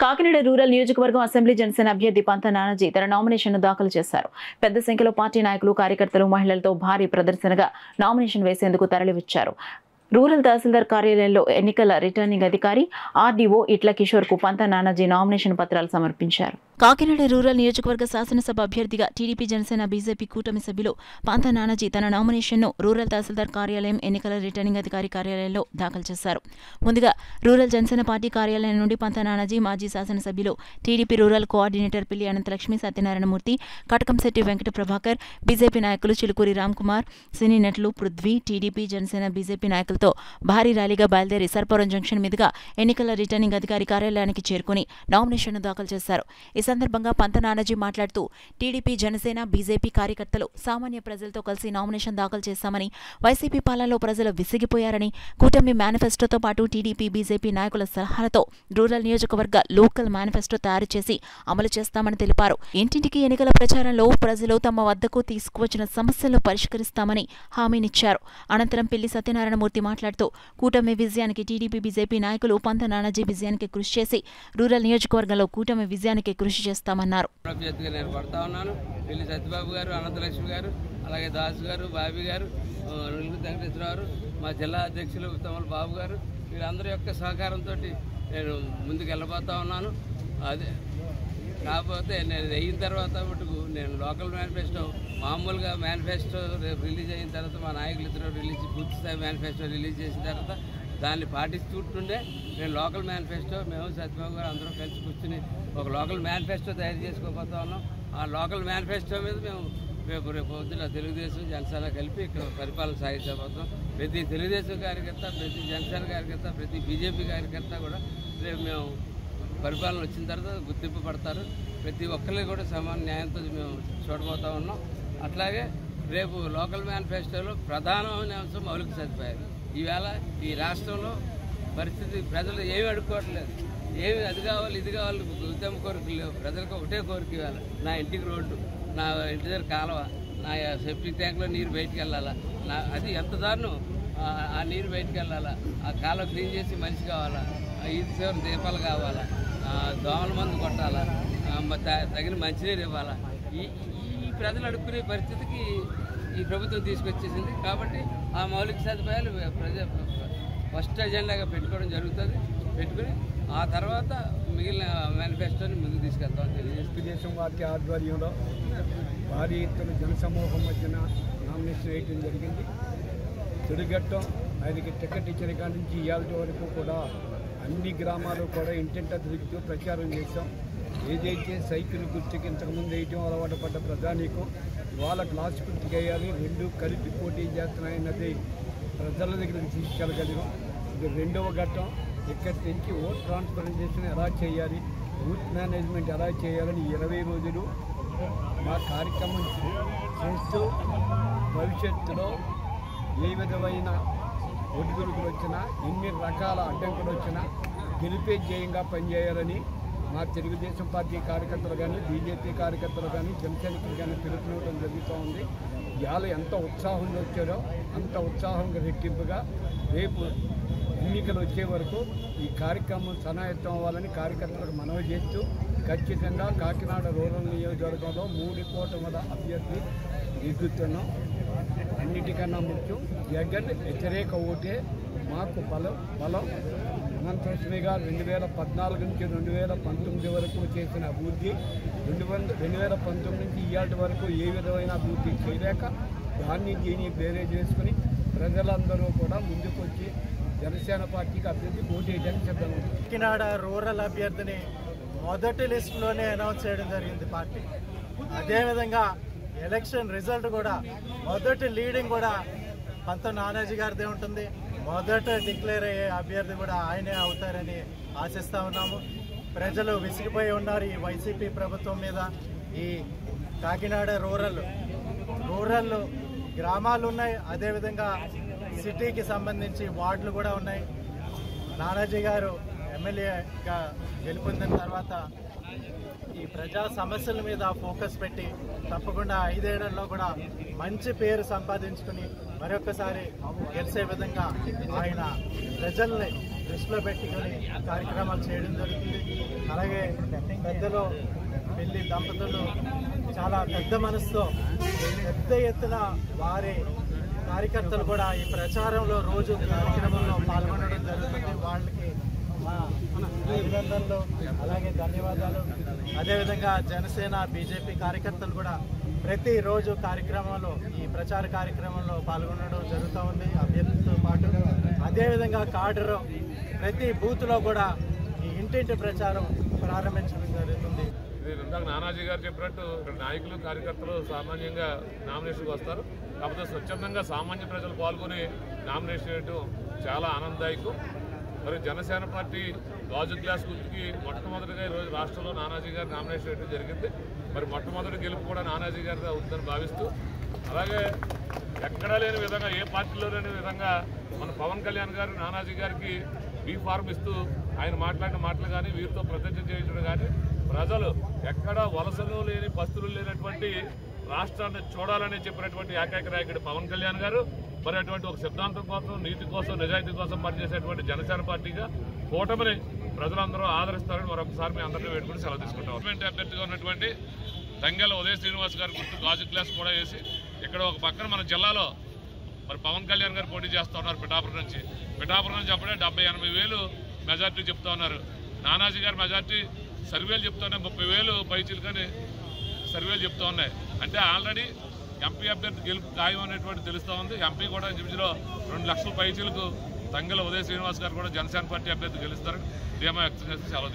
Kakinada rural నియోజకవర్గం assembly Janasena అభ్యర్థి పంత నానాజీ తన నామినేషన్ను దాఖలు చేశారు. పెద్ద సంఖ్యలో పార్టీ నాయకులు, కార్యకర్తలు, మహిళలతో భారీ ప్రదర్శనగా నామినేషన్ వేసేందుకు తరలివచ్చారు. రూరల్ తహసీల్దార్ కార్యాలయంలో ఎన్నికల రిటర్నింగ్ అధికారి ఆర్డీఓ ఇట్ల కిషోర్ కు పంత నానాజీ నామినేషన్ పత్రాలు సమర్పించారు. కాకినాడ రూరల్ నియోజకవర్గ శాసనసభ అభ్యర్థిగా టీడీపీ, జనసేన, బీజేపీ కూటమి సభ్యులు పంత నానాజీ తన నామినేషన్ను రూరల్ తహసీల్దార్ కార్యాలయం, ఎన్నికల రిటర్నింగ్ అధికారి కార్యాలయంలో దాఖలు చేశారు. ముందుగా రూరల్ జనసేన పార్టీ కార్యాలయం నుండి పంత నానాజీ, మాజీ శాసనసభ్యులు, టీడీపీ రూరల్ కోఆర్డినేటర్ పిల్లి అనంతలక్ష్మి, సత్యనారాయణమూర్తి, కటకంశెట్టి వెంకట ప్రభాకర్, బీజేపీ నాయకులు చిలుకూరి రామ్కుమార్, సినీ నటులు పృథ్వీ, టీడీపీ, జనసేన, బీజేపీ నాయకులతో భారీ ర్యాలీగా బయలుదేరి సర్పవరం జంక్షన్ మీదుగా ఎన్నికల రిటర్నింగ్ అధికారి కార్యాలయానికి చేరుకుని నామినేషన్ను దాఖలు చేశారు. ఈ సందర్భంగా పంత నానాజీ మాట్లాడుతూ టీడీపీ, జనసేన, బీజేపీ కార్యకర్తలు సామాన్య ప్రజలతో కలిసి నామినేషన్ దాఖలు చేశామని, వైసీపీ పాలనలో ప్రజలు విసిగిపోయారని, కూటమి మేనిఫెస్టోతో పాటు టీడీపీ, బీజేపీ నాయకుల సలహాలతో రూరల్ నియోజకవర్గ లోకల్ మేనిఫెస్టో తయారు చేసి అమలు చేస్తామని తెలిపారు. ఇంటింటికి ఎన్నికల ప్రచారంలో ప్రజలు తమ వద్దకు తీసుకువచ్చిన సమస్యలను పరిష్కరిస్తామని హామీనిచ్చారు. అనంతరం పిల్లి సత్యనారాయణమూర్తి మాట్లాడుతూ కూటమి విజయానికి టీడీపీ, బీజేపీ నాయకులు పంత నానాజీ విజయానికి కృషి చేసి రూరల్ నియోజకవర్గంలో కూటమి విజయానికి కృషి చేస్తామన్నారు. పిల్లి సత్యబాబు గారు, అనంతలక్ష్మి గారు, అలాగే దాసు గారు, బాబీ గారు, వెంకటేశ్వరరావు, మా జిల్లా అధ్యక్షులు తమల బాబు గారు, వీరందరి యొక్క సహకారంతో నేను ముందుకు వెళ్ళబోతా ఉన్నాను. అదే కాకపోతే నేను అయిన తర్వాత మటుకు నేను లోకల్ మేనిఫెస్టో, మామూలుగా మేనిఫెస్టో రిలీజ్ అయిన తర్వాత మా నాయకులు ఇద్దరు పూర్తిస్థాయి మేనిఫెస్టో రిలీజ్ చేసిన తర్వాత దాన్ని పాటిస్తుంటుండే నేను లోకల్ మేనిఫెస్టో, మేము సత్యబాబు గారు అందరం కలిసి కూర్చుని ఒక లోకల్ మేనిఫెస్టో తయారు చేసుకోబోతా ఉన్నాం. ఆ లోకల్ మేనిఫెస్టో మీద మేము రేపు పొద్దున తెలుగుదేశం, జనసేన కలిపి ఇక్కడ పరిపాలన సాగించబోతాం. ప్రతి తెలుగుదేశం కార్యకర్త, ప్రతి జనసేన కార్యకర్త, ప్రతి బీజేపీ కార్యకర్త కూడా రేపు మేము పరిపాలన వచ్చిన తర్వాత గుర్తింపు పడతారు. ప్రతి ఒక్కరికి కూడా సమాన న్యాయంతో మేము చూడబోతా ఉన్నాం. అట్లాగే రేపు లోకల్ మేనిఫెస్టోలో ప్రధానమైన అంశం మౌలిక సదుపాయాలు. ఈవేళ ఈ రాష్ట్రంలో పరిస్థితి ప్రజలు ఏమి అడుక్కోవట్లేదు, ఏమి అది కావాలి ఇది కావాలి ఉత్తమ కోరికలు లేవు. ప్రజలకు ఒకటే కోరిక ఇవ్వాలి, నా ఇంటికి రోడ్డు, నా ఇంటి దగ్గర కాలువ, నా సెప్టిక్ ట్యాంక్లో నీరు బయటికి వెళ్ళాలా, అది ఎంత దారుణం, ఆ నీరు బయటికి వెళ్ళాలా, ఆ కాలువ క్లీన్ చేసి మనిషి కావాలా, ఈది చివరి దీపాలు కావాలా, దోమల మందు కొట్టాలా, తగిన మంచినీరు ఇవ్వాలా. ఈ ప్రజలు అడుక్కునే పరిస్థితికి ఈ ప్రభుత్వం తీసుకొచ్చేసింది. కాబట్టి ఆ మౌలిక సదుపాయాలు ఫస్ట్ ఎజెండాగా పెట్టుకోవడం జరుగుతుంది. పెట్టుకుని ఆ తర్వాత మిగిలిన మేనిఫెస్టోని ముందుకు తీసుకెళ్తామని తెలియజేస్తుంది. తెలుగుదేశం పార్టీ ఆధ్వర్యంలో భారీ ఎత్తున జనసమూహం మధ్యన నామినేషన్ వేయడం జరిగింది. తొలిఘట్టం ఆయనకి టికెట్ ఇచ్చిన కాడి నుంచి ఇవాళ వరకు కూడా అన్ని గ్రామాలు కూడా ఇంటింటా తిరుగుతూ ప్రచారం చేశాం. ఏదైతే సైకిల్ గుర్తుకి ఇంతకుముందు వేయటం అలవాటు పడ్డ ప్రధానికం ఇవాళ గ్లాస్ గుర్తుకు వేయాలి, రెండు కలిపి పోటీ చేస్తున్నాయన్నది ప్రజల దగ్గరికి తీసుకెళ్ళగలిగాం. ఇది రెండవ ఘట్టం. ఇక్కడి నుంచి ఓట్ ట్రాన్స్పరెంటేషన్ ఎలా చేయాలి, బూత్ మేనేజ్మెంట్ ఎలా చేయాలని 20 రోజులు మా కార్యక్రమం చేస్తూ భవిష్యత్తులో ఏ విధమైన ఒడిదుడుకులు వచ్చినా, ఎన్ని రకాల అడ్డంకులు వచ్చినా గెలిపే ధ్యేయంగా పనిచేయాలని మా తెలుగుదేశం పార్టీ కార్యకర్తలు కానీ, బీజేపీ కార్యకర్తలు కానీ, జనసైనికులు కానీ పిలుపునివ్వడం జరుగుతూ ఉంది. ఇవాళ ఎంత ఉత్సాహంగా వచ్చారో అంత ఉత్సాహంగా రెట్టింపుగా రేపు ఎన్నికలు వచ్చే వరకు ఈ కార్యక్రమం సన్నాహితం అవ్వాలని కార్యకర్తలకు మనవి చేస్తూ ఖచ్చితంగా కాకినాడ రూరల్ నియోజకవర్గంలో 3 కూటముల అభ్యర్థి ఎదుగుతున్నాం. అన్నిటికన్నా ముఖ్యం జగన్ వ్యతిరేక ఓటే మాకు బలం. అనంతలక్ష్మి గారు 2014 నుంచి 2019 వరకు చేసిన అభివృద్ధి 2019 నుంచి ఇవాటి వరకు ఏ విధమైన అభివృద్ధి చేయలేక దీన్ని బేరే చేసుకుని ప్రజలందరూ కూడా ముందుకు వచ్చి జనసేన పార్టీకి అభ్యర్థి పోటీ చేయడానికి సిద్ధంగా ఉంది. కాకినాడ రూరల్ అభ్యర్థిని మొదటి లిస్టులోనే అనౌన్స్ చేయడం జరిగింది పార్టీ. అదేవిధంగా ఎలక్షన్ రిజల్ట్ కూడా మొదటి లీడింగ్ కూడా పంత నానాజీ గారిదే ఉంటుంది. మొదట డిక్లేర్ అయ్యే అభ్యర్థి కూడా ఆయనే అవుతారని ఆశిస్తూ ఉన్నాము. ప్రజలు విసిగిపోయి ఉన్నారు ఈ వైసీపీ ప్రభుత్వం మీద. ఈ కాకినాడ రూరల్ గ్రామాలు ఉన్నాయి, అదేవిధంగా సిటీకి సంబంధించి వార్డులు కూడా ఉన్నాయి. నానాజీ గారు ఎమ్మెల్యేగా గెలుపొందిన తర్వాత ఈ ప్రజా సమస్యల మీద ఫోకస్ పెట్టి తప్పకుండా 5 ఏళ్లలో కూడా మంచి పేరు సంపాదించుకుని మరొకసారి గెలిచే విధంగా ఆయన ప్రజల్ని దృష్టిలో పెట్టుకొని కార్యక్రమాలు చేయడం జరుగుతుంది. అలాగే పెద్దలు పెళ్లి దంపతులు చాలా పెద్ద మనసుతో పెద్ద ఎత్తున వారి కార్యకర్తలు కూడా ఈ ప్రచారంలో రోజు కార్యక్రమంలో పాల్గొనడం జరుగుతుంది. వాళ్ళకి మా అభినందనలు అలాగే ధన్యవాదాలు. అదేవిధంగా జనసేన బీజేపీ కార్యకర్తలు కూడా ప్రతిరోజు కార్యక్రమంలో ఈ ప్రచార కార్యక్రమంలో పాల్గొనడం జరుగుతూ ఉంది అభ్యర్థులతో పాటు. అదేవిధంగా కాడరు ప్రతి బూత్లో కూడా ఈ ఇంటింటి ప్రచారం ప్రారంభించడం జరుగుతుంది. ఇందాక నానాజీ గారు చెప్పినట్టు ఇక్కడ నాయకులు కార్యకర్తలు సామాన్యంగా నామినేషన్కి వస్తారు. కాకపోతే స్వచ్ఛందంగా సామాన్య ప్రజలు పాల్గొని నామినేషన్ చేయడం చాలా ఆనందదాయకం. మరి జనసేన పార్టీ గాజు గ్లాస్ గుర్తుకి మొట్టమొదటిగా ఈరోజు రాష్ట్రంలో నానాజీ గారు నామినేషన్ చేయడం జరిగింది. మరి మొట్టమొదటి గెలుపు కూడా నానాజీ గారిది అవుతుందని భావిస్తూ, అలాగే ఎక్కడా లేని విధంగా ఏ పార్టీలో లేని విధంగా మన పవన్ కళ్యాణ్ గారు నానాజీ గారికి బీ ఫార్మ్ ఇస్తూ ఆయన మాట్లాడిన మాటలు కానీ వీరితో ప్రతిజ్ఞ చేయించడం కానీ ప్రజలు ఎక్కడా వలసలు లేని పస్తులు లేనటువంటి రాష్ట్రాన్ని చూడాలని చెప్పినటువంటి ఏకైక నాయకుడు పవన్ కళ్యాణ్ గారు మరి అటువంటి ఒక సిద్ధాంతం కోసం, నీతి కోసం, నిజాయితీ కోసం పనిచేసేటువంటి జనసేన పార్టీగా కూటమిని ప్రజలందరూ ఆదరిస్తారని మరొకసారి మీ అందరినీ వేడుకుని సెలవు తీసుకుంటాం. అభ్యర్థిగా ఉన్నటువంటి తంగెల ఉదయ శ్రీనివాస్ గారి గుర్తు గాజు గ్లాస్ కూడా వేసి ఇక్కడ ఒక పక్కన మన జిల్లాలో మరి పవన్ కళ్యాణ్ గారు పోటీ చేస్తూ ఉన్నారు. పిఠాపురం నుంచి అప్పుడే 70-80 వేలు మెజార్టీ చెప్తా ఉన్నారు. నానాజీ గారి మెజార్టీ సర్వేలు చెప్తున్నాయి 30,000 పైచిలుకని సర్వేలు చెప్తా ఉన్నాయి. అంటే ఆల్రెడీ ఎంపీ అభ్యర్థి గెలుపు ఖాయం అనేటువంటి తెలుస్తూ ఉంది. ఎంపీ కూడా ఇంచుమించులో 2 లక్షల పైచిలకు తంగెల ఉదయ శ్రీనివాస్ గారు కూడా జనసేన పార్టీ అభ్యర్థి గెలుస్తారని ధీమా వ్యక్తం చేసి సెలవు తీసుకుంటారు.